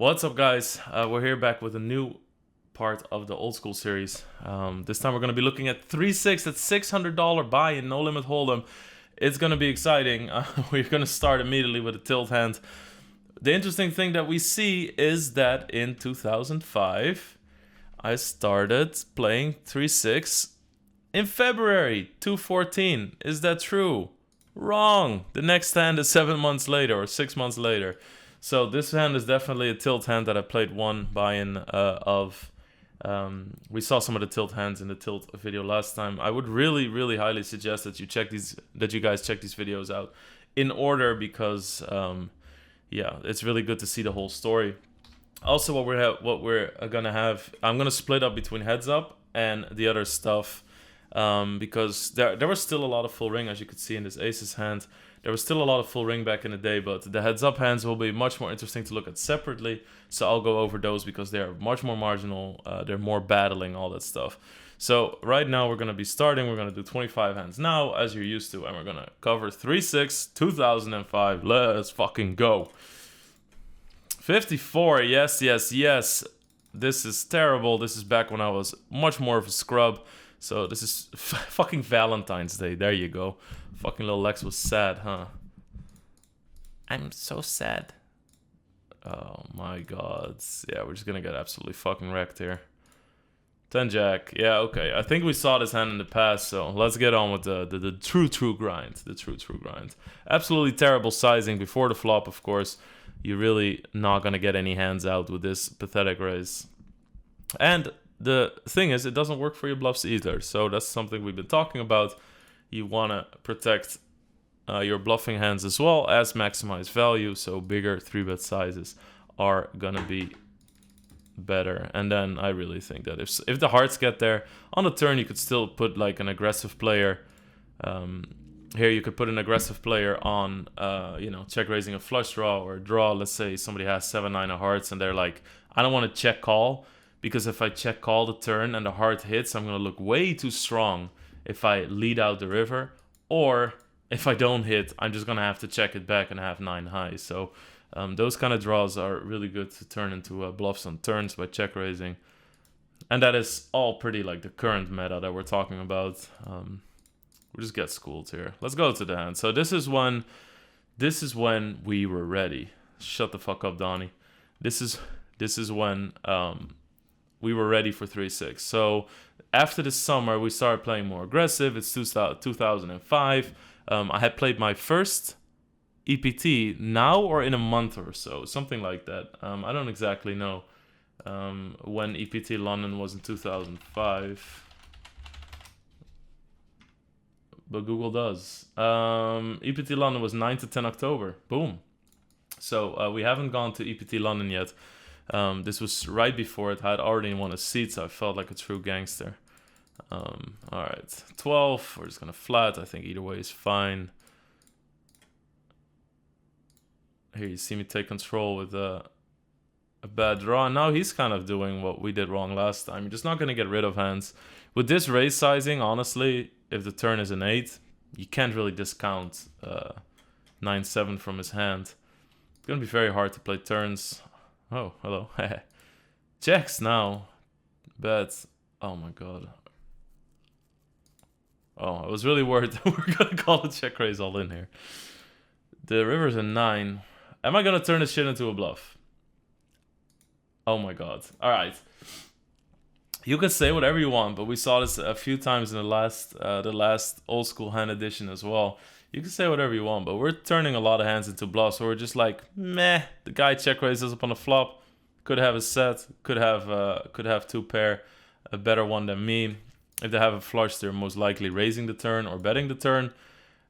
What's up, guys? We're here back with a new part of the old school series. This time we're going to be looking at 3-6 at $600 buy-in, no limit hold'em. It's going to be exciting. We're going to start immediately with a tilt hand. The interesting thing that we see is that in 2005, I started playing 3-6 in February 2014. Is that true? Wrong. The next hand is 7 months later or 6 months later. So this hand is definitely a tilt hand that I played one buy-in of. We saw some of the tilt hands in the tilt video last time. I would really highly suggest that you guys check these videos out in order because yeah, it's really good to see the whole story. Also, what we're gonna have, I'm gonna split up between heads up and the other stuff because there was still a lot of full ring, as you could see in this aces hand. There was still a lot of full ring back in the day, but the heads-up hands will be much more interesting to look at separately. So I'll go over those because they are much more marginal. They're more battling, all that stuff. So right now we're going to be starting. We're going to do 25 hands now, as you're used to. And we're going to cover 3-6, 2005. Let's fucking go. 54, yes. This is terrible. This is back when I was much more of a scrub. So this is fucking Valentine's Day. There you go. Fucking little Lex was sad, huh? I'm so sad. Oh my god. Yeah, we're just gonna get absolutely fucking wrecked here. 10 jack. Yeah, okay. I think we saw this hand in the past, so let's get on with the true grind. The true grind. Absolutely terrible sizing before the flop, of course. You're really not gonna get any hands out with this pathetic raise. And the thing is, it doesn't work for your bluffs either. So that's something we've been talking about. You want to protect your bluffing hands as well as maximize value. So bigger 3-bet sizes are going to be better. And then I really think that if the hearts get there, on the turn you could still put like an aggressive player. Here you could put an aggressive player on, check raising a flush draw or a draw. Let's say somebody has 7-9 of hearts and they're like, I don't want to check call. Because if I check call the turn and the heart hits, I'm going to look way too strong if I lead out the river. Or if I don't hit, I'm just going to have to check it back and have 9 high. So those kind of draws are really good to turn into bluffs on turns by check raising. And that is all pretty like the current meta that we're talking about. We just get schooled here. Let's go to the hand. So this is when we were ready. Shut the fuck up, Donnie. This is when we were ready for 3-6. So after the summer, we started playing more aggressive. It's 2005. I had played my first EPT now or in a month or so, something like that. I don't exactly know when EPT London was in 2005. But Google does. EPT London was 9 to 10 October. Boom. So we haven't gone to EPT London yet. This was right before it. I had already won a seat, so I felt like a true gangster. Alright, 12. We're just gonna flat. I think either way is fine. Here you see me take control with a bad draw. Now he's kind of doing what we did wrong last time. You're just not gonna get rid of hands. With this raise sizing, honestly, if the turn is an 8, you can't really discount 9-7 from his hand. It's gonna be very hard to play turns. Oh, hello. Checks now. Bets. Oh my god. Oh, I was really worried that we're gonna call a check raise all in here. The river's a 9. Am I gonna turn this shit into a bluff? Oh my god. Alright. You can say whatever you want, but we saw this a few times in the last old school hand edition as well. You can say whatever you want, but we're turning a lot of hands into bluffs. So we're just like, meh. The guy check raises up on the flop. Could have a set. Could have 2 pair. A better one than me. If they have a flush, they're most likely raising the turn or betting the turn.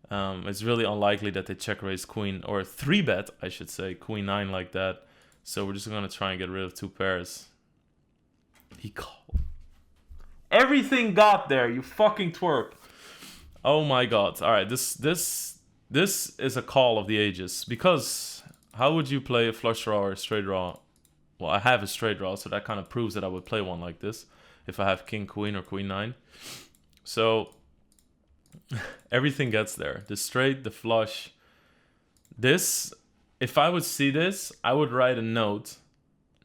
It's really unlikely that they check raise queen or 3-bet, I should say, queen 9 like that. So we're just gonna try and get rid of 2 pairs. He called. Everything got there. You fucking twerp. Oh my god. Alright, this is a call of the ages. Because how would you play a flush draw or a straight draw? Well, I have a straight draw, so that kind of proves that I would play one like this. If I have king, queen, or queen 9. So, everything gets there. The straight, the flush. This, if I would see this, I would write a note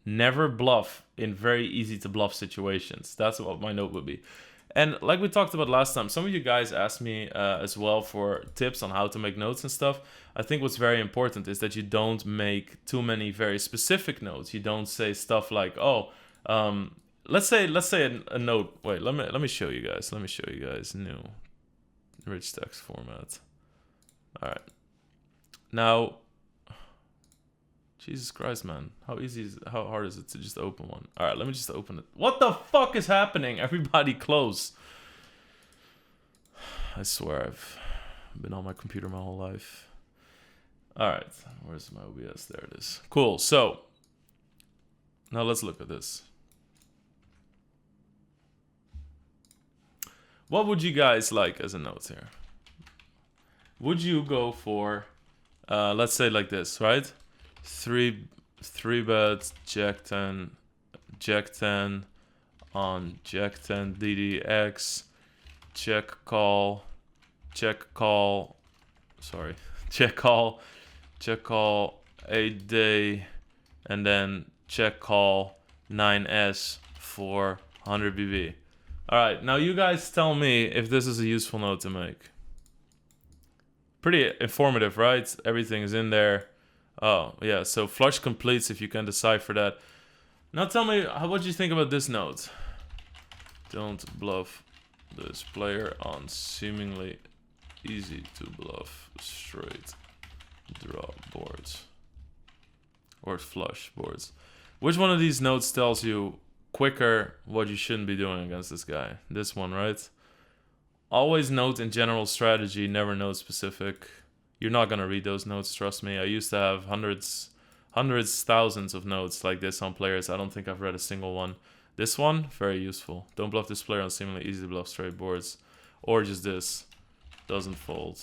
never bluff in very easy to bluff situations. That's what my note would be. And like we talked about last time, some of you guys asked me as well for tips on how to make notes and stuff. I think what's very important is that you don't make too many very specific notes. You don't say stuff like, oh, let's say a note. Wait, let me show you guys. Let me show you guys new rich text format. All right. Now, Jesus Christ, man. How hard is it to just open one? All right, let me just open it. What the fuck is happening? Everybody close. I swear I've been on my computer my whole life. All right, where's my OBS? There it is. Cool, so now let's look at this. What would you guys like as a note here? Would you go for, let's say like this, right? Three bet, Jack 10 on Jack 10 DDX, check call, sorry, check call 8 day, and then check call 9S for 100 BB. Alright, now you guys tell me if this is a useful note to make. Pretty informative, right? Everything is in there. Oh, yeah, so flush completes if you can decipher that. Now tell me, what do you think about this note? Don't bluff this player on seemingly easy to bluff straight draw boards. Or flush boards. Which one of these notes tells you quicker what you shouldn't be doing against this guy? This one, right? Always note in general strategy, never note specific. You're not gonna read those notes, trust me. I used to have hundreds, thousands of notes like this on players. I don't think I've read a single one. This one, very useful. Don't bluff this player on seemingly easy to bluff straight boards. Or just this, doesn't fold.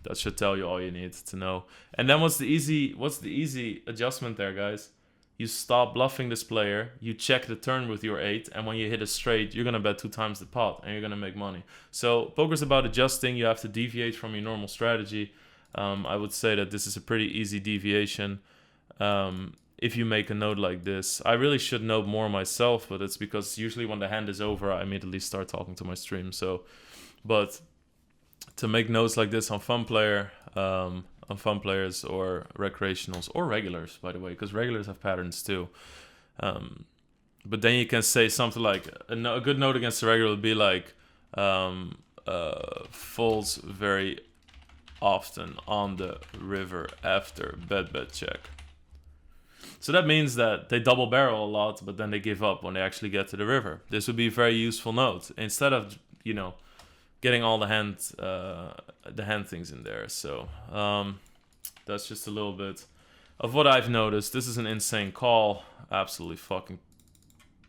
That should tell you all you need to know. And then what's the easy adjustment there, guys? You stop bluffing this player, you check the turn with your 8, and when you hit a straight, you're gonna bet 2 times the pot, and you're gonna make money. So poker's about adjusting. You have to deviate from your normal strategy. I would say that this is a pretty easy deviation. If you make a note like this, I really should note more myself, but it's because usually when the hand is over, I immediately start talking to my stream. So, but to make notes like this on fun players or recreationals or regulars, by the way, because regulars have patterns too. But then you can say something like a good note against the regular would be like folds very often on the river after bet check. So that means that they double barrel a lot, but then they give up when they actually get to the river. This would be a very useful note instead of, you know, getting all the hand things in there. So that's just a little bit of what I've noticed. This is an insane call. Absolutely fucking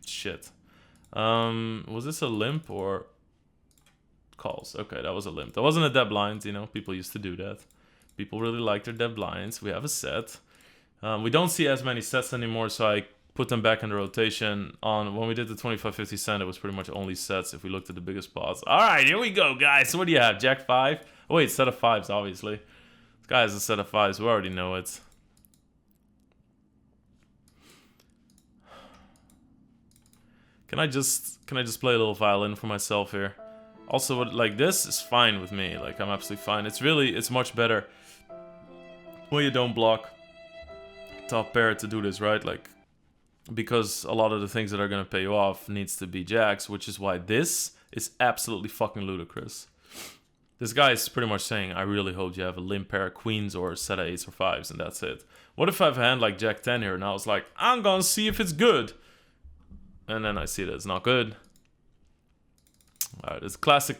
shit. Was this a limp or calls? Okay, that was a limp. That wasn't a dead blind, you know. People used to do that. People really like their dead blinds. We have a set. We don't see as many sets anymore, so I put them back in the rotation. On when we did the 25-50 cent, it was pretty much only sets if we looked at the biggest pots. All right, here we go, guys. So what do you have? Jack 5? Oh, wait, set of 5s, obviously. This guy has a set of 5s. We already know it. Can I just play a little violin for myself here? Also, like, this is fine with me. Like, I'm absolutely fine. It's much better when you don't block top pair to do this, right? Like, because a lot of the things that are going to pay you off needs to be jacks, which is why this is absolutely fucking ludicrous. This guy is pretty much saying, I really hope you have a limp pair of queens or a set of 8s or 5s, and that's it. What if I have a hand like Jack 10 here, and I was like, I'm gonna see if it's good. And then I see that it's not good. Alright, it's classic.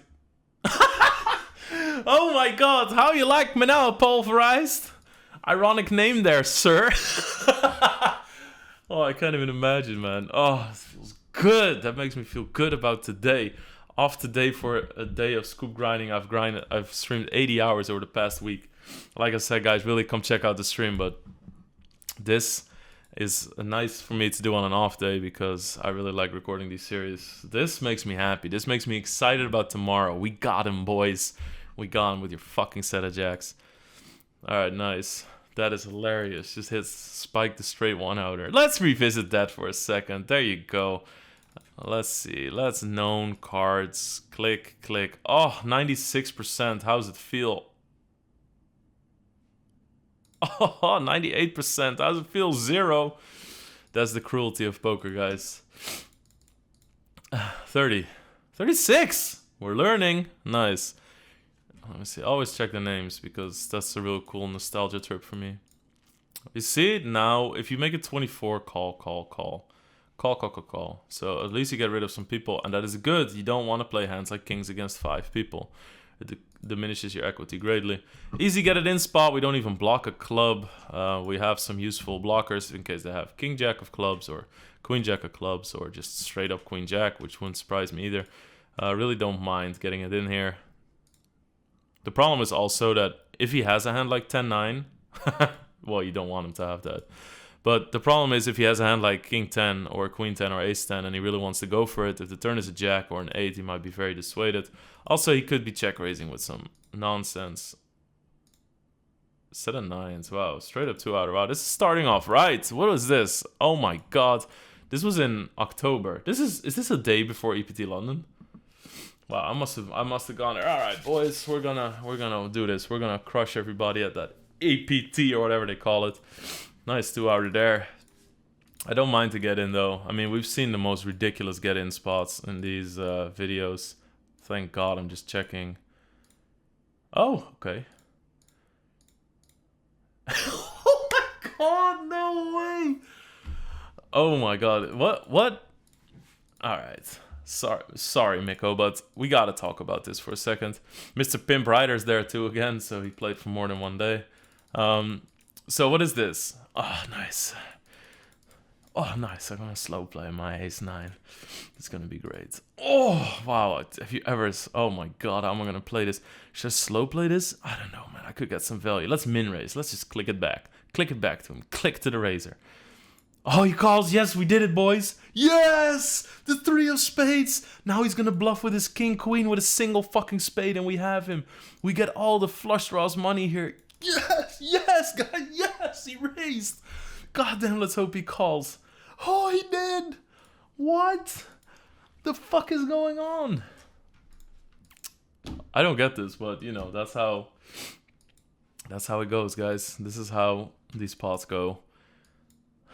Oh my god, how you like me now, pulverized? Ironic name there, sir. Oh, I can't even imagine, man. Oh, it feels good. That makes me feel good about today. Off today for a day of scoop grinding. I've streamed 80 hours over the past week. Like I said, guys, really come check out the stream. But this is nice for me to do on an off day because I really like recording these series. This makes me happy. This makes me excited about tomorrow. We got him, boys. We got him with your fucking set of jacks. Alright, nice. That is hilarious. Just hits spike the straight one-outer. Let's revisit that for a second. There you go. Let's see. Let's known cards. Click, click. Oh, 96%. How's it feel? Oh, 98%. How's it feel? 0. That's the cruelty of poker, guys. 30. 36. We're learning. Nice. Let me see. Always check the names because that's a real cool nostalgia trip for me. You see, now, if you make it 24, call. Call. So at least you get rid of some people, and that is good. You don't want to play hands like kings against 5 people. It diminishes your equity greatly. Easy get it in spot. We don't even block a club. We have some useful blockers in case they have king jack of clubs or queen jack of clubs or just straight up queen jack, which wouldn't surprise me either. Really don't mind getting it in here. The problem is also that if he has a hand like 10-9, well, you don't want him to have that. But the problem is if he has a hand like king 10 or queen 10 or ace 10 and he really wants to go for it, if the turn is a jack or an 8, he might be very dissuaded. Also, he could be check raising with some nonsense. Set of 9s. Wow, straight up 2-outer. Wow, this is starting off right. What is this? Oh my god. This was in October. Is this a day before EPT London? Wow, I must have gone there. All right, boys, we're gonna do this. We're gonna crush everybody at that APT or whatever they call it. Nice 2-outer there. I don't mind to get in though. I mean, we've seen the most ridiculous get-in spots in these videos. Thank God, I'm just checking. Oh, okay. Oh my God, no way! Oh my God, what? All right. Sorry, Mikko, but we gotta talk about this for a second. Mr. Pimp Rider's there too again, so he played for more than one day. So what is this? Oh, nice. Oh, nice. I'm gonna slow play my ace-9. It's gonna be great. Oh, wow. Have you ever... Oh my god, how am I gonna play this? Should I slow play this? I don't know, man. I could get some value. Let's min raise. Let's just click it back. Click it back to him. Click to the razor. Oh, he calls. Yes, we did it, boys. Yes! The 3 of spades. Now he's gonna bluff with his king queen with a single fucking spade, and we have him. We get all the flush draws money here. Yes, guys, yes, he raised. God damn, let's hope he calls. Oh, he did. What the fuck is going on? I don't get this, but you know, that's how it goes, guys. This is how these pots go.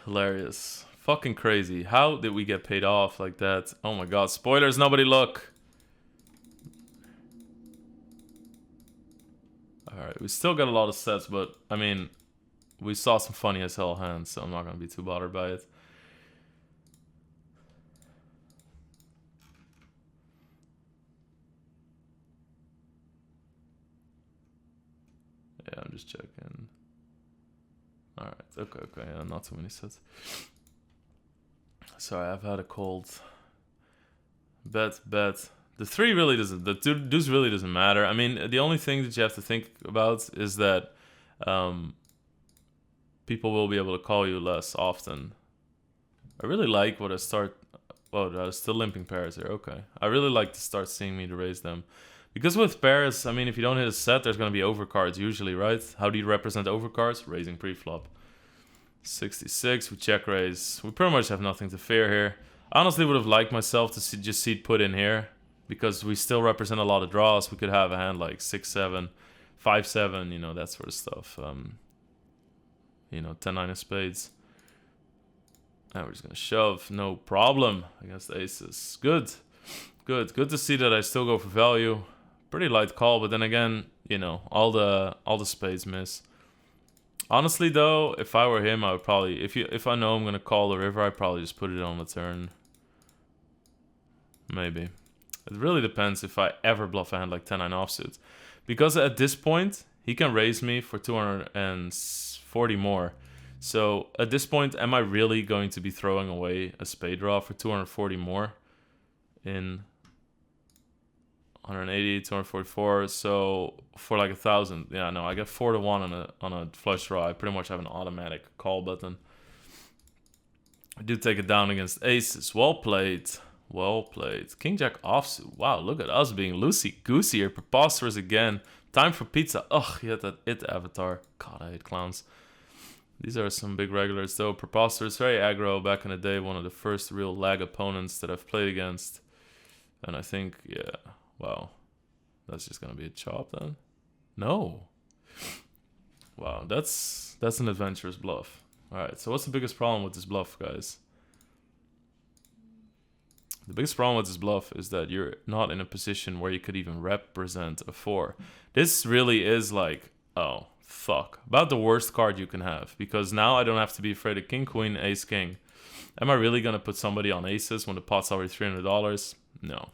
Hilarious. Fucking crazy. How did we get paid off like that? Oh my god. Spoilers, nobody look. Alright, we still got a lot of sets, but I mean, we saw some funny as hell hands, so I'm not gonna be too bothered by it. Yeah, I'm just checking. Alright, okay, yeah, not too many sets. Sorry, I've had a cold. Bet. The 3 really doesn't, the deuce really doesn't matter. I mean, the only thing that you have to think about is that people will be able to call you less often. I really like what I start... Oh, I was still limping pairs here, okay. I really like to start seeing me to raise them. Because with pairs, I mean, if you don't hit a set, there's going to be overcards usually, right? How do you represent overcards? Raising pre-flop. 66, we check raise. We pretty much have nothing to fear here. I honestly would have liked myself to just see it put in here. Because we still represent a lot of draws. We could have a hand like 6-7, 5-7, you know, that sort of stuff. You know, 10-9 of spades. And we're just going to shove. No problem against the aces. Good to see that I still go for value. Pretty light call, but then again, you know, all the spades miss. Honestly though, if I were him, I would probably, if I know I'm gonna call the river, I'd probably just put it on the turn. Maybe. It really depends if I ever bluff a hand like 10-9 offsuit. Because at this point, he can raise me for 240 more. So at this point, am I really going to be throwing away a spade draw for 240 more? In 180, 244, so for like 1,000. Yeah, no, I get 4-1 on a flush draw. I pretty much have an automatic call button. I do take it down against aces. Well played. Well played. King Jack offsuit. Wow, look at us being loosey-goosey here. Preposterous again. Time for pizza. Ugh, he had that it avatar. God, I hate clowns. These are some big regulars though. Preposterous, very aggro back in the day. One of the first real lag opponents that I've played against. And I think, yeah, wow. That's just gonna be a chop then? No. Wow, that's an adventurous bluff. Alright, so what's the biggest problem with this bluff, guys? The biggest problem with this bluff is that you're not in a position where you could even represent a 4. This really is like, oh, fuck. About the worst card you can have. Because now I don't have to be afraid of king, queen, ace, king. Am I really going to put somebody on aces when the pot's already $300? No.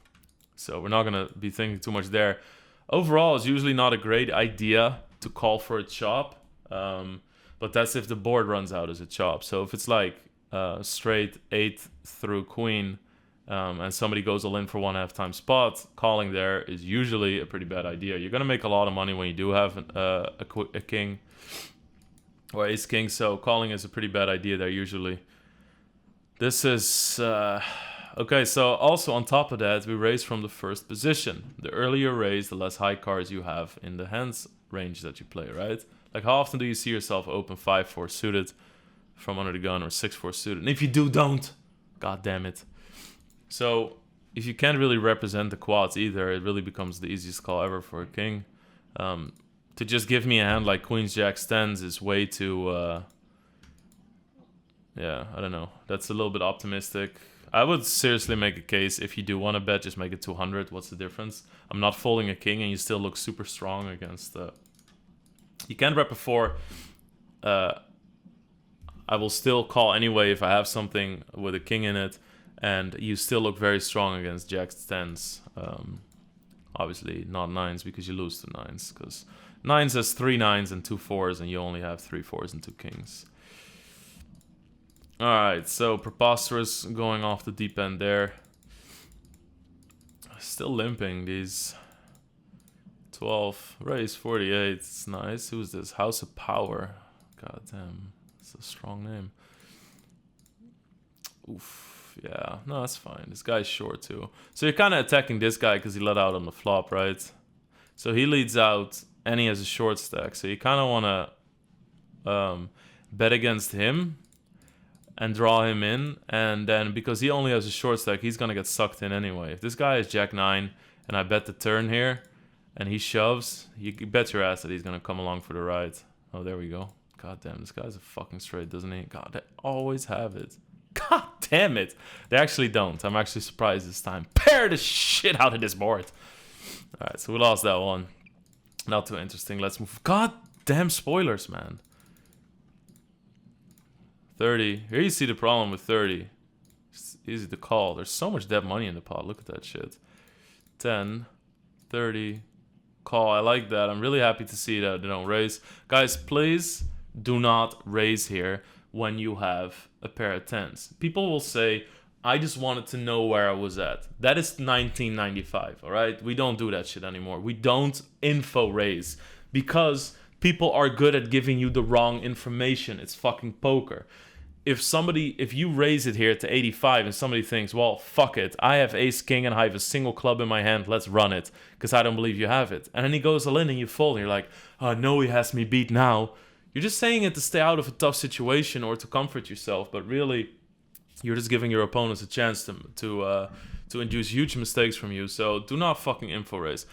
So we're not going to be thinking too much there. Overall, it's usually not a great idea to call for a chop. But that's if the board runs out as a chop. So if it's like straight 8 through queen, and somebody goes all in for 1/2 time spot, calling there is usually a pretty bad idea. You're going to make a lot of money when you do have a king or ace king, so calling is a pretty bad idea there usually. This is... okay, so also on top of that, we raise from the first position. The earlier you raise, the less high cards you have in the hands range that you play, right? Like how often do you see yourself open 5-4 suited from under the gun or 6-4 suited? And if you do, don't. God damn it. So, if you can't really represent the quads either, it really becomes the easiest call ever for a king. To just give me a hand like queens, jacks, tens is way too... yeah, I don't know. That's a little bit optimistic. I would seriously make a case, if you do want to bet, just make it 200. What's the difference? I'm not folding a king and you still look super strong against... You can't rep a 4. I will still call anyway if I have something with a king in it. And you still look very strong against jacks, tens. Obviously not 9s because you lose to 9s. Because 9s has 3 9s and 2 4s and you only have 3 4s and 2 kings. Alright, so Preposterous going off the deep end there. Still limping these. 12, raise 48, it's nice. Who's this? House of Power. God damn, it's a strong name. Oof. Yeah, no, that's fine. This guy's short too. So you're kind of attacking this guy because he let out on the flop, right? So he leads out and he has a short stack. So you kind of want to bet against him and draw him in. And then because he only has a short stack, he's going to get sucked in anyway. If this guy is jack 9 and I bet the turn here and he shoves, you bet your ass that he's going to come along for the ride. Oh, there we go. God damn, this guy's a fucking straight, doesn't he? God, they always have it. God damn it. They actually don't. I'm actually surprised this time. Pair the shit out of this board. Alright, so we lost that one. Not too interesting. Let's move. God damn spoilers, man. 30. Here you see the problem with 30. It's easy to call. There's so much dead money in the pot. Look at that shit. 10. 30. Call. I like that. I'm really happy to see that they don't raise. Guys, please do not raise here when you have a pair of 10s. People will say, I just wanted to know where I was at. That is 1995, all right? We don't do that shit anymore. We don't info raise because people are good at giving you the wrong information. It's fucking poker. If you raise it here to 85 and somebody thinks, well, fuck it, I have ace king and I have a single club in my hand, let's run it because I don't believe you have it. And then he goes all in and you fold and you're like, oh no, he has me beat now. You're just saying it to stay out of a tough situation or to comfort yourself, but really, you're just giving your opponents a chance to induce huge mistakes from you. So do not fucking info raise.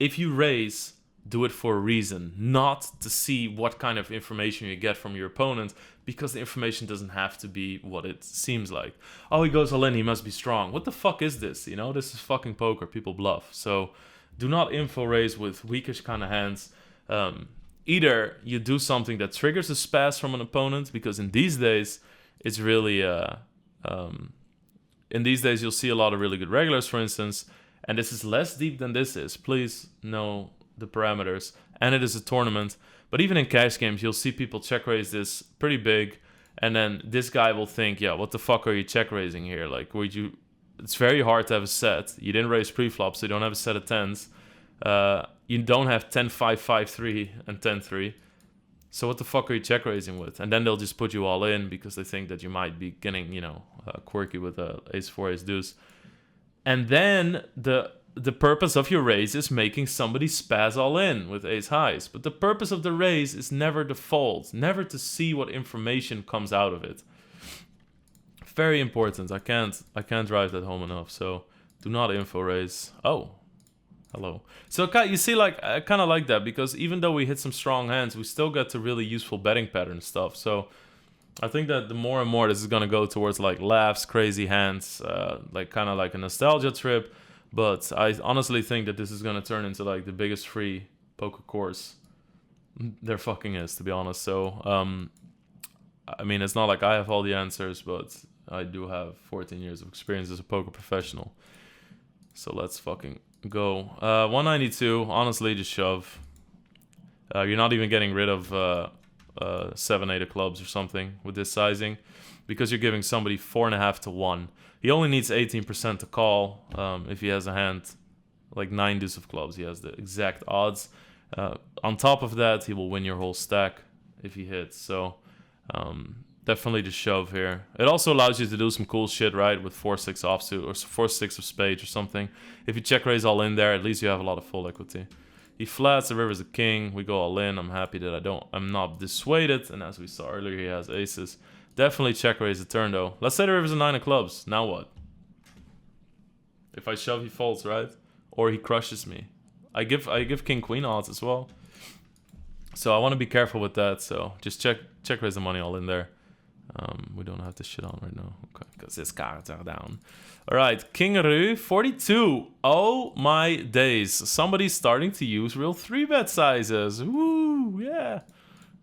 If you raise, do it for a reason, not to see what kind of information you get from your opponent, because the information doesn't have to be what it seems like. Oh, he goes all in, he must be strong. What the fuck is this? You know, this is fucking poker. People bluff. So do not info raise with weakish kind of hands. Either you do something that triggers a spaz from an opponent, because in these days, it's really... in these days, you'll see a lot of really good regulars, for instance, and this is less deep than this is. Please know the parameters. And it is a tournament. But even in cash games, you'll see people check raise this pretty big, and then this guy will think, yeah, what the fuck are you check raising here? Like, it's very hard to have a set. You didn't raise pre-flop, so you don't have a set of 10s. You don't have 10-5, 5-3, and 10-3. So what the fuck are you check raising with? And then they'll just put you all in because they think that you might be getting, quirky with ace 4, ace deuce. And then the the purpose of your raise is making somebody spaz all in with ace highs. But the purpose of the raise is never to fold, never to see what information comes out of it. Very important. I can't drive that home enough. So do not info raise. Oh, hello. So you see, like, I kind of like that, because even though we hit some strong hands, we still get to really useful betting pattern stuff. So I think that the more and more this is gonna go towards like laughs, crazy hands, like kind of like a nostalgia trip. But I honestly think that this is gonna turn into like the biggest free poker course there fucking is, to be honest. So I mean, it's not like I have all the answers, but I do have 14 years of experience as a poker professional. So let's fucking go. 192, honestly, just shove. You're not even getting rid of 7, 8 of clubs or something with this sizing, because you're giving somebody 4.5 to 1. He only needs 18% to call. If he has a hand like 9 deuce of clubs, he has the exact odds. On top of that, he will win your whole stack if he hits. So definitely just shove here. It also allows you to do some cool shit, right, with 4-6 offsuit or 4-6 of spades or something. If you check raise all in there, at least you have a lot of full equity. He flats, the river's a king, we go all in. I'm happy that I'm not dissuaded, and as we saw earlier, he has aces. Definitely check raise the turn though. Let's say the river's a 9 of clubs, now what? If I shove, he folds, right? Or he crushes me. I give king queen odds as well. So I want to be careful with that, so just check raise the money all in there. We don't have this shit on right now, okay, because this cards are down. All right, King Ru, 42. Oh my days. Somebody's starting to use real 3-bet sizes. Woo, yeah.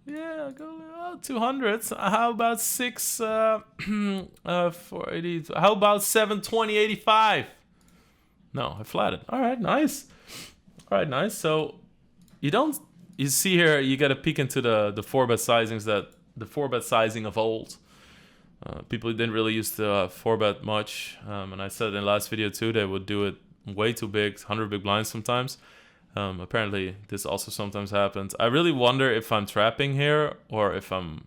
Yeah, go 200. How about 6, 480? How about 7, 20, 85? No, I flatted. All right, nice. All right, nice. So you see here, you get a peek into the 4-bet sizings, that the 4-bet sizing of old. People didn't really use to 4-bet much, and I said in the last video too, they would do it way too big, 100 big blinds sometimes. Apparently this also sometimes happens. I really wonder if I'm trapping here or if I'm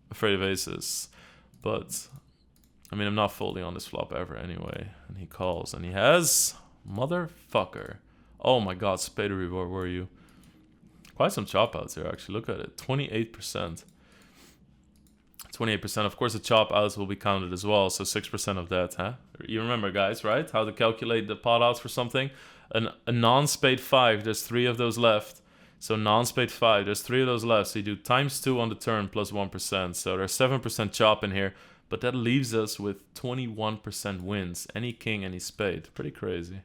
afraid of aces. But I mean, I'm not folding on this flop ever anyway. And he calls, and he has motherfucker. Oh my god, spade reward, were you? Quite some chop outs here, actually. Look at it, 28%. 28%. Of course, the chop outs will be counted as well, so 6% of that, huh? You remember, guys, right? How to calculate the pot outs for something? A non-spade 5, there's 3 of those left. So non-spade 5, there's 3 of those left. So you do ×2 on the turn plus 1%. So there's 7% chop in here. But that leaves us with 21% wins. Any king, any spade. Pretty crazy.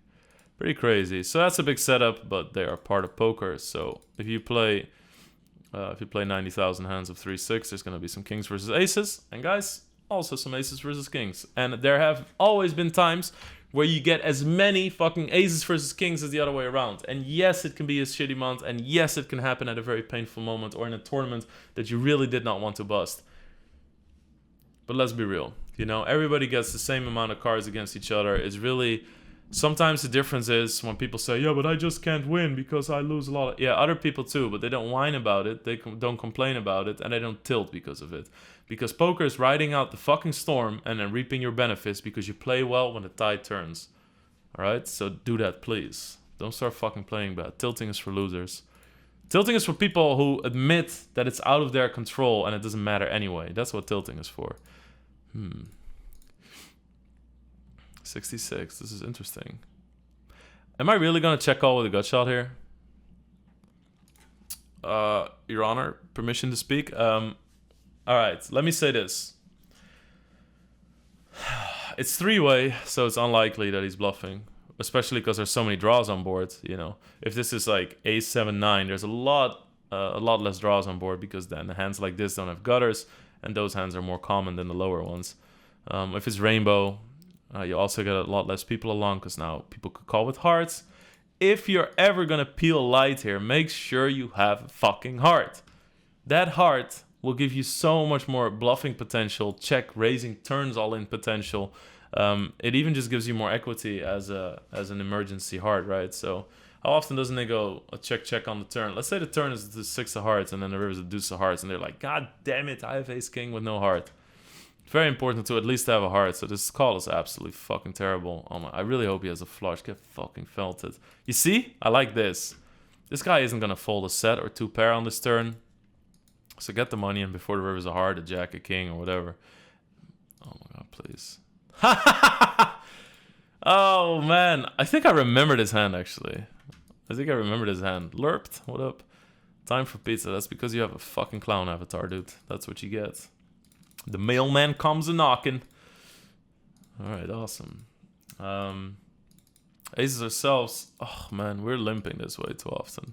Pretty crazy. So that's a big setup, but they are part of poker. So if you play 90,000 hands of 3-6, there's going to be some kings versus aces. And guys, also some aces versus kings. And there have always been times where you get as many fucking aces versus kings as the other way around. And yes, it can be a shitty month. And yes, it can happen at a very painful moment or in a tournament that you really did not want to bust. But let's be real. You know, everybody gets the same amount of cards against each other. It's really... Sometimes the difference is when people say, yeah, but I just can't win because I lose a lot. Yeah, other people too, but they don't whine about it. They don't complain about it, and they don't tilt because of it. Because poker is riding out the fucking storm and then reaping your benefits because you play well when the tide turns. Alright? So do that, please. Don't start fucking playing bad. Tilting is for losers. Tilting is for people who admit that it's out of their control and it doesn't matter anyway. That's what tilting is for. 66. This is interesting. Am I really going to check call with a gut shot here? Your Honor, permission to speak? Alright, let me say this. It's 3-way, so it's unlikely that he's bluffing. Especially because there's so many draws on board, you know. If this is like ace 7 9, there's a lot less draws on board, because then the hands like this don't have gutters, and those hands are more common than the lower ones. If it's rainbow, you also get a lot less people along, because now people could call with hearts. If you're ever gonna peel light here, make sure you have a fucking heart. That heart will give you so much more bluffing potential, check, raising, turns all in potential. It even just gives you more equity as an emergency heart, right? So how often doesn't they go a check on the turn? Let's say the turn is the 6 of hearts and then the river's a deuce of hearts, and they're like, God damn it, I have ace king with no heart. Very important to at least have a heart. So this call is absolutely fucking terrible. Oh my, I really hope he has a flush. Get fucking felted. You see? I like this. This guy isn't gonna fold a set or 2 pair on this turn. So get the money in before the river's a heart, a jack, a king, or whatever. Oh my god, please. Oh man, I think I remembered his hand actually. I think I remembered his hand. Lurped, what up? Time for pizza. That's because you have a fucking clown avatar, dude. That's what you get. The mailman comes a knocking. Alright, awesome. Aces ourselves. Oh man, we're limping this way too often.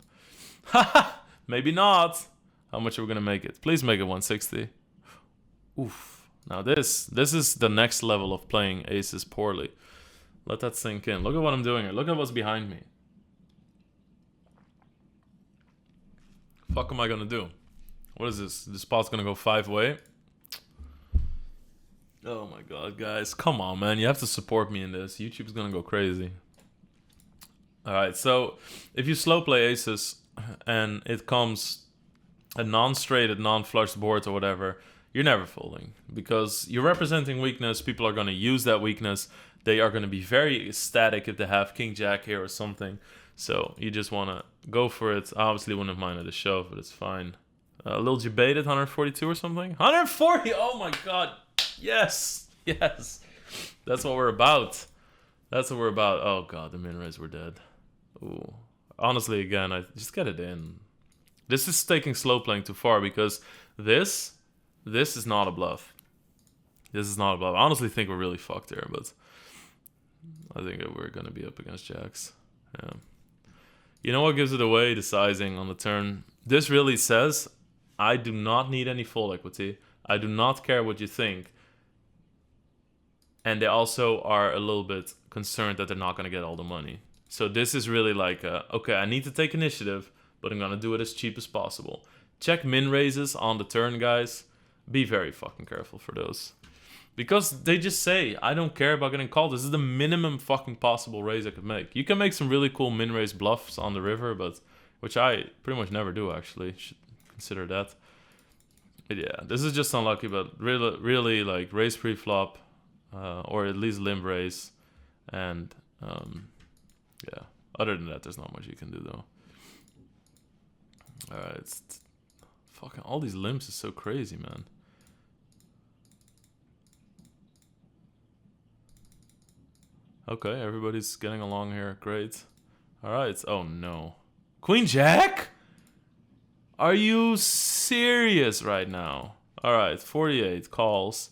Maybe not. How much are we gonna make it? Please make it 160. Oof. Now this is the next level of playing aces poorly. Let that sink in. Look at what I'm doing here. Look at what's behind me. Fuck am I gonna do? What is this? This spot's gonna go 5-way. Oh my god, guys. Come on, man. You have to support me in this. YouTube's gonna go crazy. Alright, so if you slow play aces and it comes a non-straighted, non-flushed board or whatever, you're never folding. Because you're representing weakness. People are gonna use that weakness. They are gonna be very ecstatic if they have king-jack here or something. So you just wanna go for it. I obviously wouldn't have minded a shove, but it's fine. A little debated, 142 or something? 140! Oh my god! Yes! Yes! That's what we're about. That's what we're about. Oh god, the min-raise were dead. Ooh. Honestly, again, I just get it in. This is taking slow playing too far because this is not a bluff. This is not a bluff. I honestly think we're really fucked here, but I think we're gonna be up against jacks. Yeah. You know what gives it away? The sizing on the turn. This really says, I do not need any full equity. I do not care what you think. And they also are a little bit concerned that they're not going to get all the money. So this is really like, okay, I need to take initiative, but I'm going to do it as cheap as possible. Check min raises on the turn, guys. Be very fucking careful for those. Because they just say, I don't care about getting called. This is the minimum fucking possible raise I could make. You can make some really cool min raise bluffs on the river, but which I pretty much never do, actually. Should consider that. But yeah, this is just unlucky, but really like raise pre-flop, or at least limp raise. And yeah, other than that, there's not much you can do, though. Alright, fucking all these limps is so crazy, man. Okay, everybody's getting along here. Great. Alright, oh no. Queen Jack? Are you serious right now? Alright, 48 calls.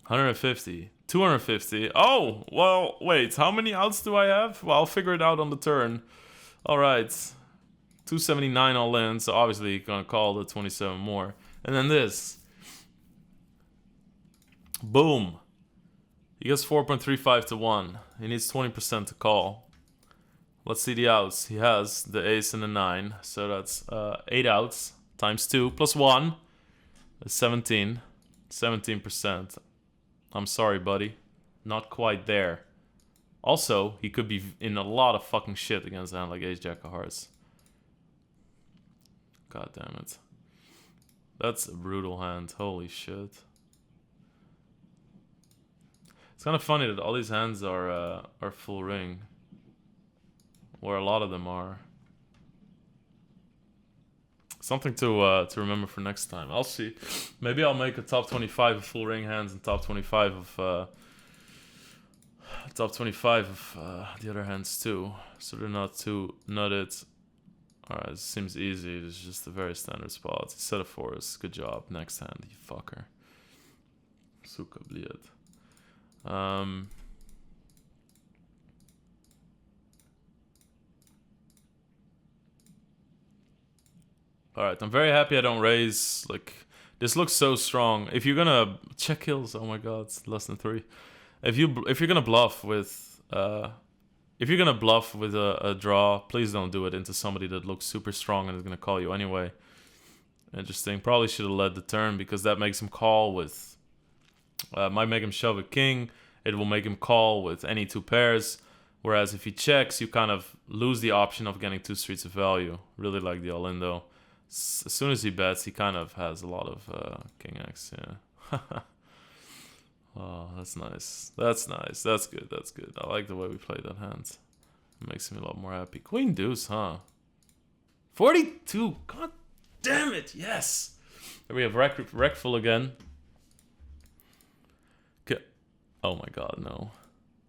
150. 250. Oh, well, wait. How many outs do I have? Well, I'll figure it out on the turn. Alright. 279 all in, so obviously gonna call the 27 more. And then this. Boom. He gets 4.35 to 1. He needs 20% to call. Let's see the outs. He has the ace and the 9. So that's 8 outs times 2 plus 1. That's 17. 17%. I'm sorry, buddy. Not quite there. Also, he could be in a lot of fucking shit against a hand like ace-jack of hearts. God damn it. That's a brutal hand. Holy shit. It's kind of funny that all these hands are full ring. Or a lot of them are. Something to remember for next time. I'll see. Maybe I'll make a top 25 of full ring hands and top 25 of the other hands too, so they're not too nutted. Alright, it seems easy. It's just a very standard spot. Set of 4s. Good job. Next hand, you fucker. Suka bliet. Alright, I'm very happy I don't raise. Like, this looks so strong. If you're gonna check kills, oh my god, it's less than 3. If you're gonna bluff with a draw, please don't do it into somebody that looks super strong and is gonna call you anyway. Interesting. Probably should have led the turn because that makes him call with. Might make him shove a king. It will make him call with any 2 pairs. Whereas if he checks, you kind of lose the option of getting 2 streets of value. Really like the all-in though. As soon as he bets, he kind of has a lot of king X. Yeah. Oh, that's nice. That's nice. That's good. That's good. I like the way we play that hand. It makes me a lot more happy. Queen deuce, huh? 42. God damn it. Yes. There we have Wreckful again. Okay. Oh my god, no.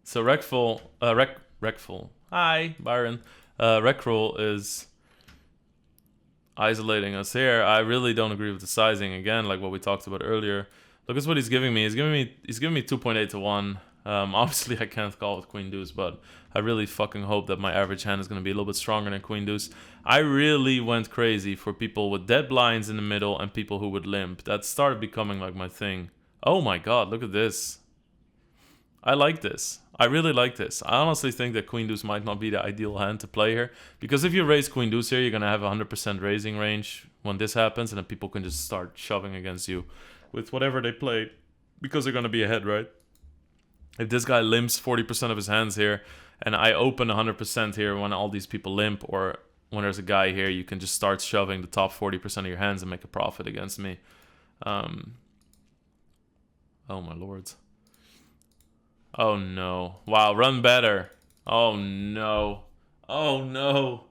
So Wreckful. Wreckful. Hi, Byron. Wreckful is isolating us here. I really don't agree with the sizing again, like what we talked about earlier. Look at what he's giving me. He's giving me 2.8 to 1. Obviously I can't call with Queen Deuce, but I really fucking hope that my average hand is going to be a little bit stronger than Queen Deuce. I really went crazy for people with dead blinds in the middle and people who would limp. That started becoming like my thing. Oh my god, look at this. I like this. I really like this. I honestly think that Queen Deuce might not be the ideal hand to play here. Because if you raise Queen Deuce here, you're going to have 100% raising range when this happens. And then people can just start shoving against you with whatever they play. Because they're going to be ahead, right? If this guy limps 40% of his hands here, and I open 100% here when all these people limp, or when there's a guy here, you can just start shoving the top 40% of your hands and make a profit against me. Oh my lords. Oh no. Wow, run better. Oh no. Oh no.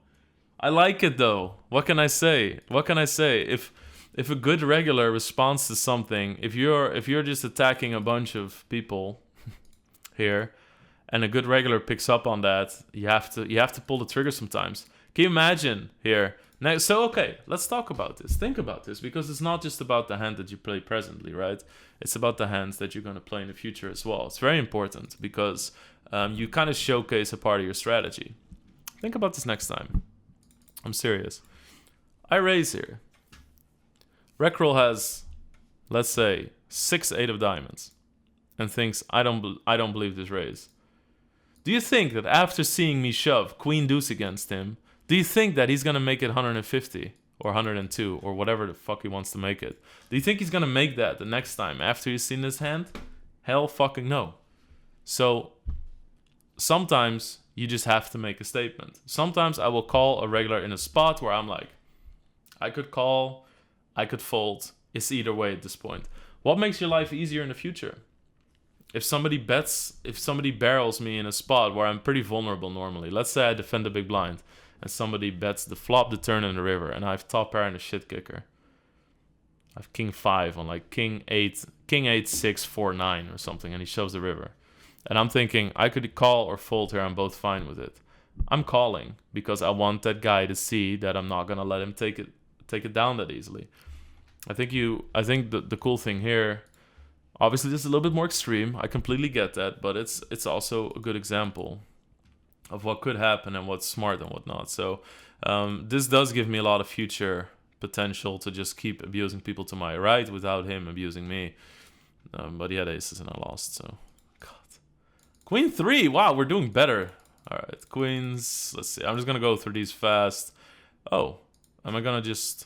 I like it though. What can I say? What can I say? If a good regular responds to something, if you're just attacking a bunch of people here, and a good regular picks up on that, you have to pull the trigger sometimes. Can you imagine here? Now, so okay, let's talk about this. Think about this, because it's not just about the hand that you play presently, right? It's about the hands that you're going to play in the future as well. It's very important because you kind of showcase a part of your strategy. Think about this next time. I'm serious. I raise here. Reckroll has, let's say, 6-8 of diamonds, and thinks I don't believe this raise. Do you think that after seeing me shove Queen Deuce against him, do you think that he's gonna make it 150 or 102 or whatever the fuck he wants to make it? Do you think he's gonna make that the next time after he's seen this hand? Hell fucking no. So sometimes you just have to make a statement. Sometimes I will call a regular in a spot where I'm like, I could call, I could fold. It's either way at this point. What makes your life easier in the future? If somebody barrels me in a spot where I'm pretty vulnerable normally, let's say I defend a big blind, and somebody bets the flop, the turn, and the river, and I have top pair and a shit kicker. I have king 5 on like king 8, 6, 4, 9 or something, and he shoves the river. And I'm thinking, I could call or fold here, I'm both fine with it. I'm calling, because I want that guy to see that I'm not gonna let him take it down that easily. I think the cool thing here, obviously this is a little bit more extreme, I completely get that, but it's also a good example of what could happen and what's smart and whatnot. So this does give me a lot of future potential to just keep abusing people to my right without him abusing me. But he had aces and I lost, so god. Queen 3, wow, we're doing better. Alright, queens, let's see, I'm just gonna go through these fast. Oh, am I gonna just...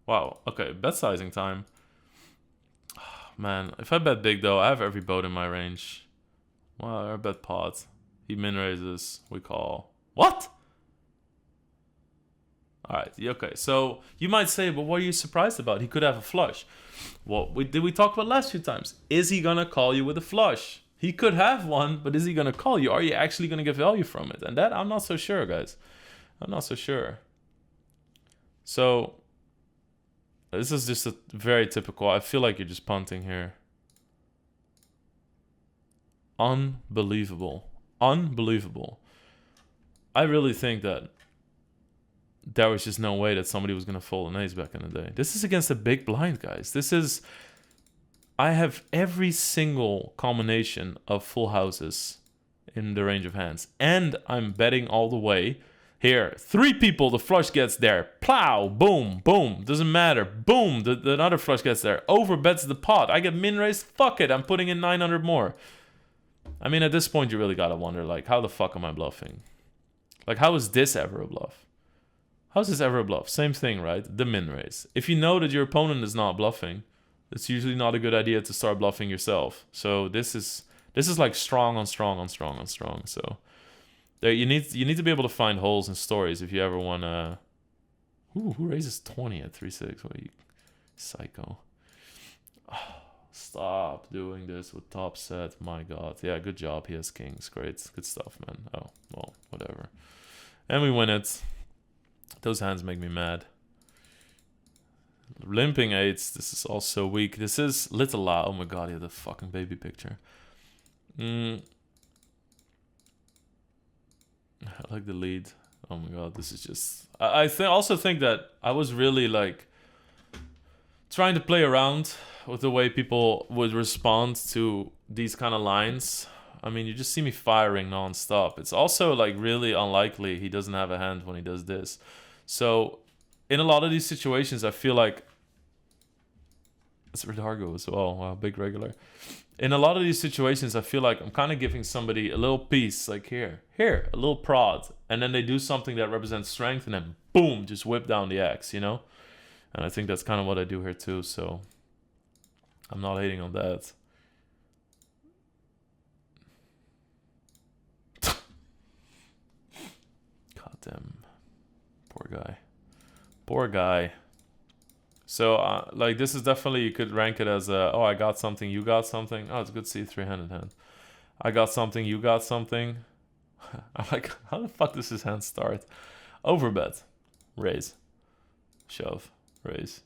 Wow, okay, bet sizing time. Man, if I bet big though, I have every boat in my range. Well, I bet pot. He min raises, we call. What? Alright, okay, so you might say, but what are you surprised about? He could have a flush. What did we talk about last few times? Is he gonna call you with a flush? He could have one, but is he gonna call you? Are you actually gonna get value from it? And that, I'm not so sure, guys. I'm not so sure. So, this is just a very typical, I feel like you're just punting here. Unbelievable. Unbelievable. I really think that there was just no way that somebody was going to fold an ace back in the day. This is against a big blind, guys. This is... I have every single combination of full houses in the range of hands. And I'm betting all the way. Here, 3 people, the flush gets there. Plow, boom, boom. Doesn't matter. Boom, the other flush gets there. Over bets the pot. I get min raised. Fuck it, I'm putting in 900 more. I mean, at this point, you really gotta wonder, like, how the fuck am I bluffing? Like, how is this ever a bluff? How is this ever a bluff? Same thing, right? The min raise. If you know that your opponent is not bluffing, it's usually not a good idea to start bluffing yourself. So this is like strong on strong on strong on strong. So there, you need to be able to find holes in stories if you ever want to. Who raises 20 at 3-6? What are you, psycho? Oh, Stop doing this with top set. My god. Yeah, good job. He has kings. Great. Good stuff, man. Oh, well, whatever. And we win it. Those hands make me mad. Limping 8s. This is also weak. This is Little La. Oh my god, he had a fucking baby picture. I like the lead. Oh my god, this is just... I also think that I was really like trying to play around with the way people would respond to these kind of lines. I mean, you just see me firing non-stop. It's also like really unlikely he doesn't have a hand when he does this. So in a lot of these situations, I feel like it's Redargo as well. Wow, big regular. In a lot of these situations, I feel like I'm kind of giving somebody a little piece, like here, a little prod, and then they do something that represents strength, and then boom, just whip down the axe, you know? And I think that's kind of what I do here too, so I'm not hating on that. God damn. Poor guy. So, like, this is definitely, you could rank it as a, oh, I got something, you got something. Oh, it's good to see 3-handed hand. I got something, you got something. I'm like, how the fuck does his hand start? Overbet. Raise. Shove. Raise.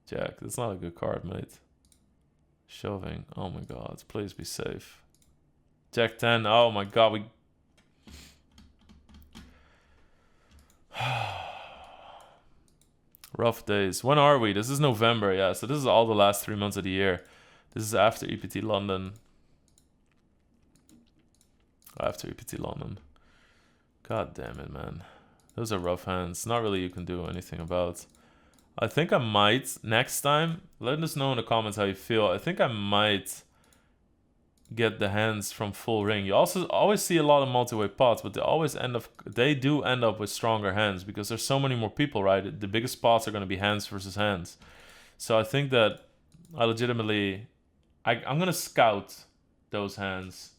Jack. That's not a good card, mate. Shoving. Oh my god. Please be safe. Jack 10. Oh my god. We... Rough days. When are we? This is November, yeah. So this is all the last 3 months of the year. This is after EPT London. After EPT London. God damn it, man. Those are rough hands. Not really you can do anything about. I think I might, next time, let us know in the comments how you feel. I think I might get the hands from full ring. You also always see a lot of multi-way pots, but they do end up with stronger hands because there's so many more people, right? The biggest pots are going to be hands versus hands. So I think that I legitimately, I'm going to scout those hands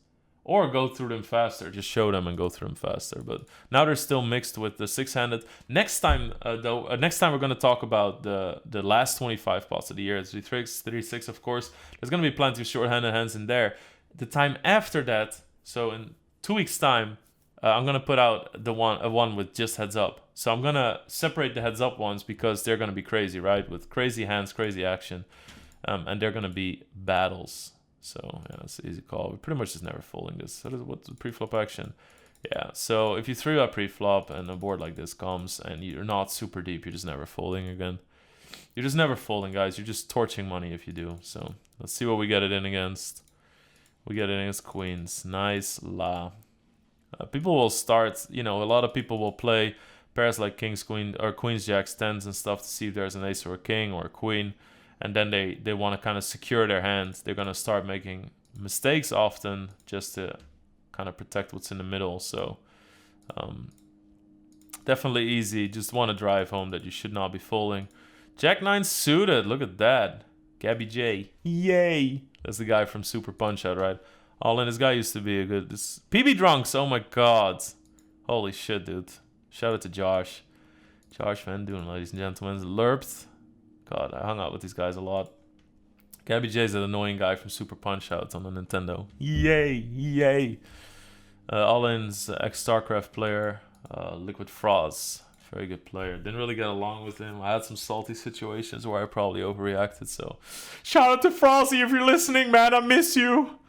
or go through them faster. Just show them and go through them faster. But now they're still mixed with the 6-handed. Next time, next time we're going to talk about the last 25 pots of the year. It's 36, of course. There's going to be plenty of short-handed hands in there. The time after that, so in 2 weeks' time, I'm going to put out the one with just heads up. So I'm going to separate the heads up ones because they're going to be crazy, right? With crazy hands, crazy action. And they're going to be battles. So yeah, it's an easy call. We pretty much just never folding this. So what's the pre-flop action? Yeah, so if you 3-bet pre-flop and a board like this comes and you're not super deep, you're just never folding again. You're just never folding, guys. You're just torching money if you do. So let's see what we get it in against. We get it against queens. Nice La. People will start, you know, a lot of people will play pairs like kings, queen, or queens, jacks, tens and stuff to see if there's an ace or a king or a queen. And then they want to kind of secure their hand. They're going to start making mistakes often just to kind of protect what's in the middle. So definitely easy. Just want to drive home that you should not be folding. Jack 9 suited. Look at that. Gabby J. Yay. That's the guy from Super Punch-Out, right? All in. This guy used to be a good... PB Drunks. Oh my god. Holy shit, dude. Shout out to Josh. Josh Van Doen, ladies and gentlemen. Lurped. God, I hung out with these guys a lot. Gabby J is an annoying guy from Super Punch-Out on the Nintendo. Yay, yay. All-in's ex-StarCraft player. Liquid Frost. Very good player. Didn't really get along with him. I had some salty situations where I probably overreacted, so... Shout out to Frosty if you're listening, man. I miss you.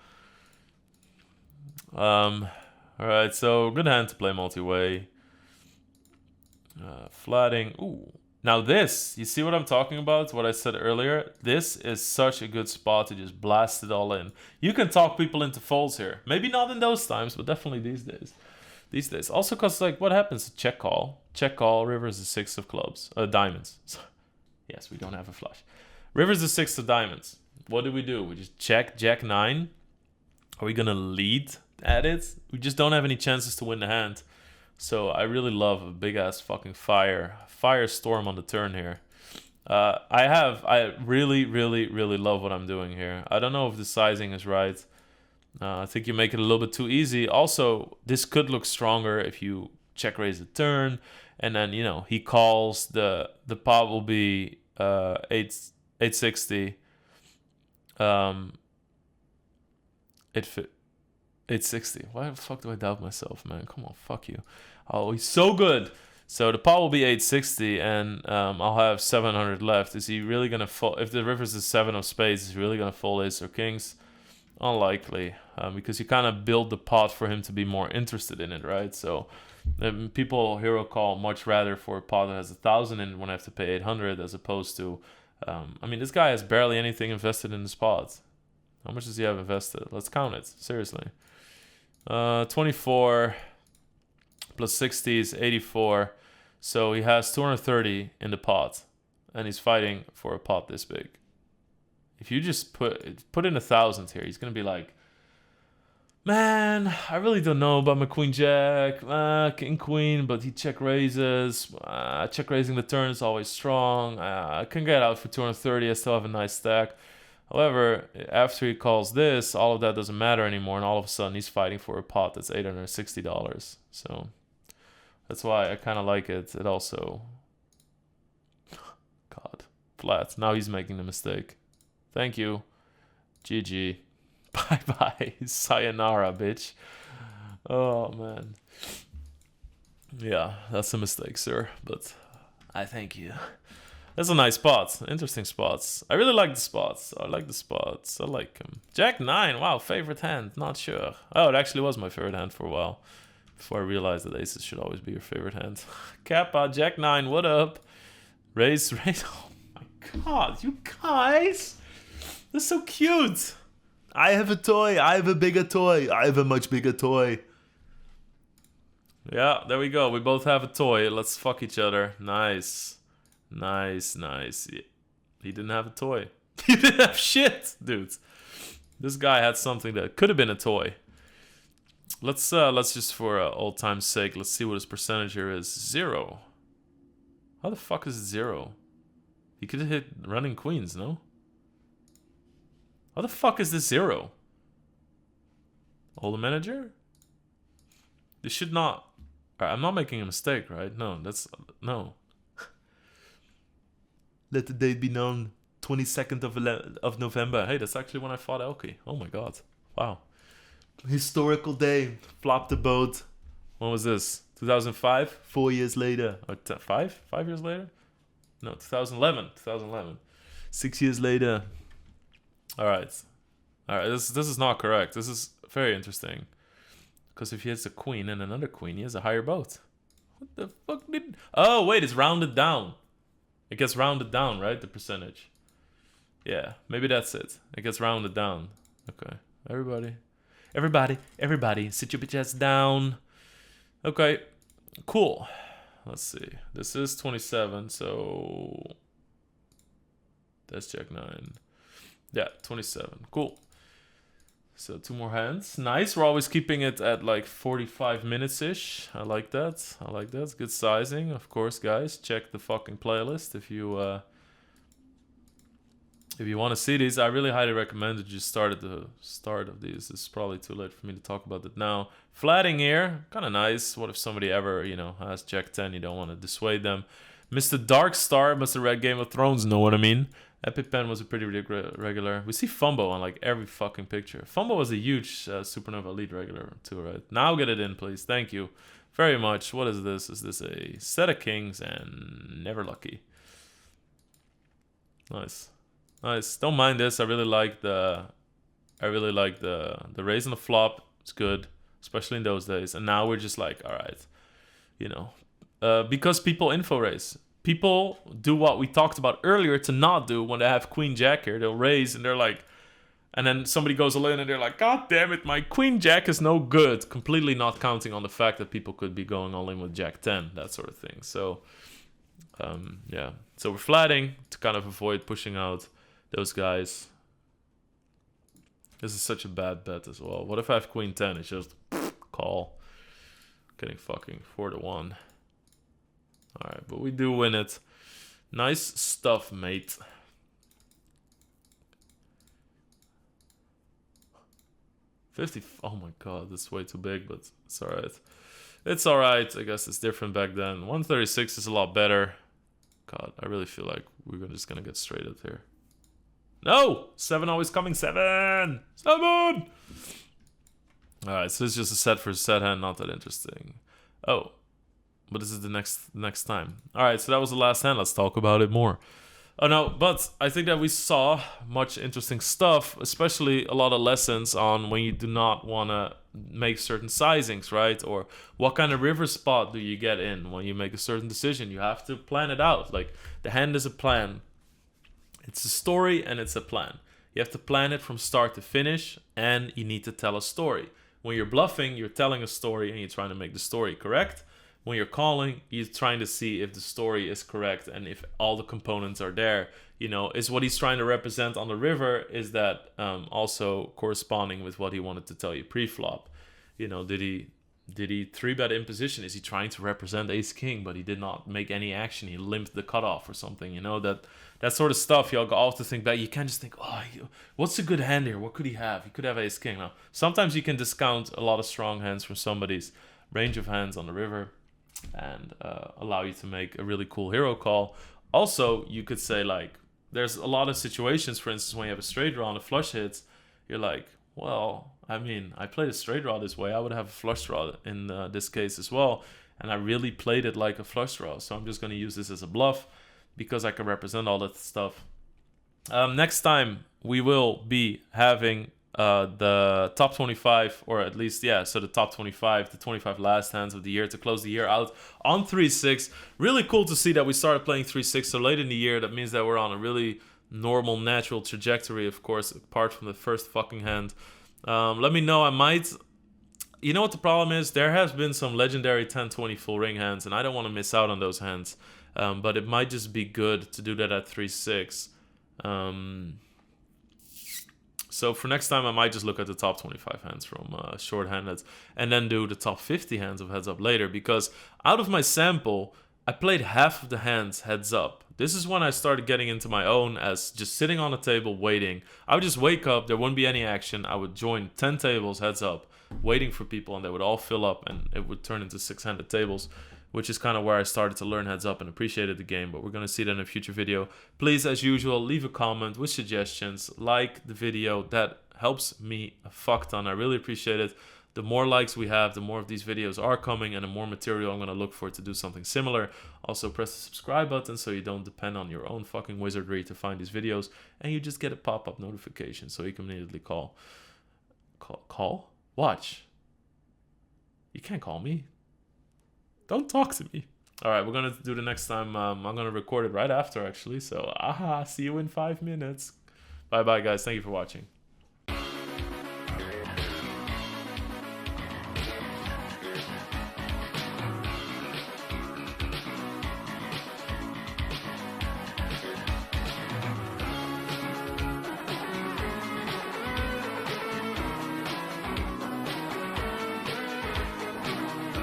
Alright, so good hand to play multi-way. Flatting. Ooh. Now this, you see what I'm talking about? What I said earlier? This is such a good spot to just blast it all in. You can talk people into folds here. Maybe not in those times, but definitely these days. These days. Also because, like, what happens? Check call. Check call. River is the 6 of clubs. Diamonds. Yes, we don't have a flush. River's the 6 of diamonds. What do? We just check Jack 9. Are we going to lead at it? We just don't have any chances to win the hand. So I really love a big-ass fucking firestorm on the turn here. I really, really, really love what I'm doing here. I don't know if the sizing is right. I think you make it a little bit too easy. Also, this could look stronger if you check raise the turn, and then, you know, he calls, the pot will be 860, It fit 860. Why the fuck do I doubt myself, man? Come on, fuck you. Oh, he's so good. So the pot will be 860, and I'll have 700 left. Is he really gonna fold? If the river's a 7 of spades, is he really gonna fold ace or kings? Unlikely, because you kind of build the pot for him to be more interested in it, right? So people hero call much rather for a pot that has 1,000 in it when I have to pay 800, as opposed to, I mean, this guy has barely anything invested in his pot. How much does he have invested? Let's count it, seriously. 24 plus 60 is 84. So he has 230 in the pot, and he's fighting for a pot this big. If you just put in 1,000 here, he's gonna be like, man, I really don't know about my queen jack, king queen, but he check raises. Check raising the turn is always strong. I can get out for 230. I still have a nice stack. However, after he calls this, all of that doesn't matter anymore, and all of a sudden he's fighting for a pot that's $860. So that's why I kind of like it. It also, God, flat. Now he's making the mistake. Thank you. GG. Bye-bye. Sayonara, bitch. Oh, man. Yeah, that's a mistake, sir. But I thank you. That's a nice spot. Interesting spots. I really like the spots. I like the spots. I like them. Jack 9. Wow, favorite hand. Not sure. Oh, it actually was my favorite hand for a while. Before I realized that aces should always be your favorite hand. Kappa, Jack 9, what up? Raise. Oh my god, you guys! That's so cute! I have a toy, I have a bigger toy, I have a much bigger toy. Yeah, there we go, we both have a toy. Let's fuck each other. Nice. Nice, nice. He didn't have a toy. He didn't have shit, dude. This guy had something that could have been a toy. Let's just for old time's sake, let's see what his percentage here is. 0. How the fuck is it 0? He could have hit running queens, no? How the fuck is this 0? Hold manager? This should not. I'm not making a mistake, right? No, that's no. Let the date be known. 22nd of November. Hey, that's actually when I fought Elke. Oh my god. Wow. Historical day. Flop the boat. When was this? 2005? 4 years later. Or 5? 5 years later? No, 2011. 2011. 6 years later. Alright. Alright, this is not correct. This is very interesting. Because if he has a queen and another queen, he has a higher boat. What the fuck did... Oh, wait, it's rounded down. It gets rounded down, right? The percentage. Yeah, maybe that's it. It gets rounded down. Okay. Everybody, sit your bitch ass down. Okay, cool. Let's see. This is 27, so... That's Jack 9. Yeah, 27. Cool. So 2 more hands. Nice. We're always keeping it at like 45 minutes-ish. I like that. I like that. It's good sizing. Of course, guys, check the fucking playlist if you want to see these. I really highly recommend that you start at the start of these. It's probably too late for me to talk about that now. Flatting here. Kind of nice. What if somebody ever, has Jack 10? You don't want to dissuade them. Mr. Dark Star must have read Game of Thrones, know what I mean? EpiPen was a pretty regular. We see Fumbo on like every fucking picture. Fumbo was a huge Supernova Elite regular too, right? Now get it in, please. Thank you very much. What is this? Is this a set of kings and never lucky? Nice. Nice. Don't mind this. I really like the raise and the flop. It's good, especially in those days. And now we're just like, all right, because people info raise. People do what we talked about earlier to not do when they have queen jack here. They'll raise and they're like, and then somebody goes all in and they're like, God damn it, my queen jack is no good. Completely not counting on the fact that people could be going all in with jack 10, that sort of thing. So, yeah. So we're flatting to kind of avoid pushing out those guys. This is such a bad bet as well. What if I have queen 10? It's just call. Getting fucking 4-1. Alright, but we do win it. Nice stuff, mate. $50. Oh my god, that's way too big, but it's alright. It's alright. I guess it's different back then. 136 is a lot better. God, I really feel like we're just gonna get straight up here. No! 7 always coming. 7! 7! Alright, so it's just a set for a set hand. Not that interesting. Oh. But this is the next time. Alright, so that was the last hand. Let's talk about it more. Oh no, but I think that we saw much interesting stuff, especially a lot of lessons on when you do not want to make certain sizings, right? Or what kind of river spot do you get in when you make a certain decision. You have to plan it out. Like, the hand is a plan. It's a story and it's a plan. You have to plan it from start to finish, and you need to tell a story. When you're bluffing, you're telling a story and you're trying to make the story correct. When you're calling, you're trying to see if the story is correct and if all the components are there. You know, is what he's trying to represent on the river, is that also corresponding with what he wanted to tell you pre-flop? You know, did he 3-bet in position? Is he trying to represent ace king, but he did not make any action? He limped the cutoff or something. You know, that sort of stuff. You'll all have to think back. You can't just think, oh, what's a good hand here? What could he have? He could have ace king. Now, sometimes you can discount a lot of strong hands from somebody's range of hands on the river, and allow you to make a really cool hero call. Also, you could say, like, there's a lot of situations, for instance, when you have a straight draw and a flush hits, you're like, well, I mean, I played a straight draw this way. I would have a flush draw in this case as well, and I really played it like a flush draw. So I'm just going to use this as a bluff because I can represent all that stuff. Next time, we will be having the top 25, or at least, yeah, so the top 25, the 25 last hands of the year to close the year out on 3-6. Really cool to see that we started playing 3-6 so late in the year. That means that we're on a really normal, natural trajectory, of course, apart from the first fucking hand. Let me know. I might... You know what the problem is? There has been some legendary 10-20 full ring hands, and I don't want to miss out on those hands. But it might just be good to do that at 3-6. So for next time, I might just look at the top 25 hands from short-handed and then do the top 50 hands of heads up later, because out of my sample, I played half of the hands heads up. This is when I started getting into my own as just sitting on a table waiting. I would just wake up, there wouldn't be any action. I would join 10 tables heads up, waiting for people, and they would all fill up, and it would turn into 600 tables, which is kind of where I started to learn heads up and appreciated the game. But we're going to see that in a future video. Please, as usual, leave a comment with suggestions. Like the video. That helps me a fuck ton. I really appreciate it. The more likes we have, the more of these videos are coming, and the more material I'm going to look for to do something similar. Also, press the subscribe button so you don't depend on your own fucking wizardry to find these videos, and you just get a pop-up notification so you can immediately call? Watch. You can't call me. Don't talk to me. All right, we're going to do the next time. I'm going to record it right after, actually. So, see you in 5 minutes. Bye-bye, guys. Thank you for watching.